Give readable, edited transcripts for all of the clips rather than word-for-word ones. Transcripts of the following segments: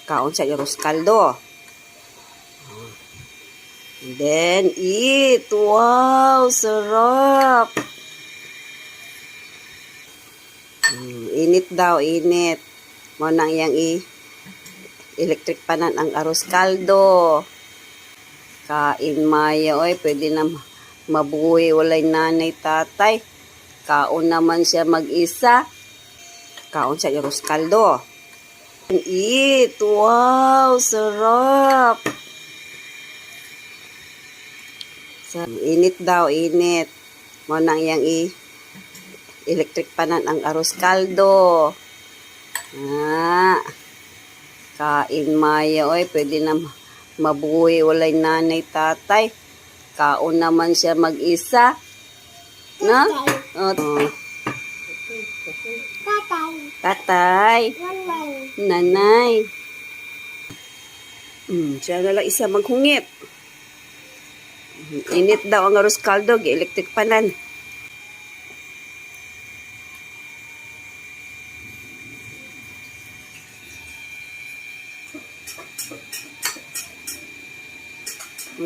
Kaon sa arroz caldo. And then, eat. Wow, sarap. Init daw, init. Mo nang yang electric panan ang arroz caldo. Kain maya, oy, pwede na mabuhay walay nanay tatay. Kaon naman siya mag-isa. Kaon sa arroz caldo. Eat. Wow, sarap. Init daw, init. Mo nang yang electric panan ang arroz caldo. Kain maya, oy, pwede na mabuhay walay nanay tatay. Kaon naman siya mag-isa. No? Tatay. Nanay. Siya na lang isa maghungit. Init daw ang arroz caldo, electric panan.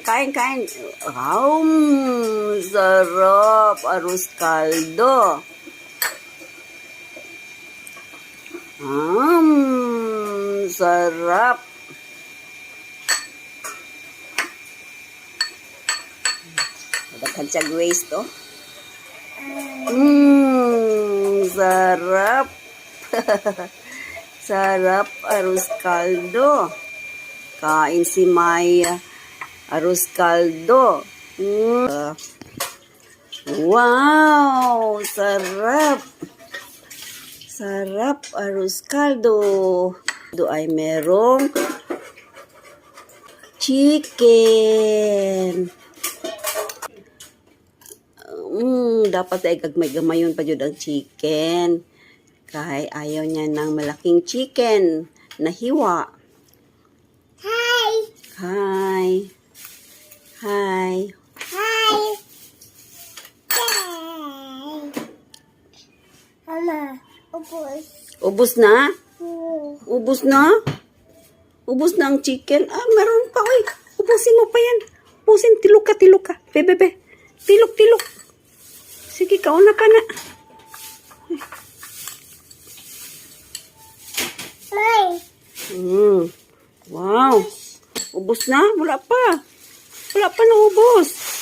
Kain. Sarap arroz caldo. Sarap. Madaghan siya waste, oh. Sarap. Sarap arroz caldo. Kain si Maya. Arroz caldo. Wow, sarap. Sarap arroz caldo. Ito ay merong chicken. Dapat ay gagmay-gamayon pa jud ang chicken. Kay ayaw niya ng malaking chicken na hiwa. Hi. Mama, ubos. Ubus na? Ubus na? Ubus na ang chicken? Meron pa, oy. Ubusin mo pa yan. Ubusin, tilok ka. Bebe. Tilok. Sige, kauna ka na. Ay. Wow. Ubus na? Wala pa na ubos.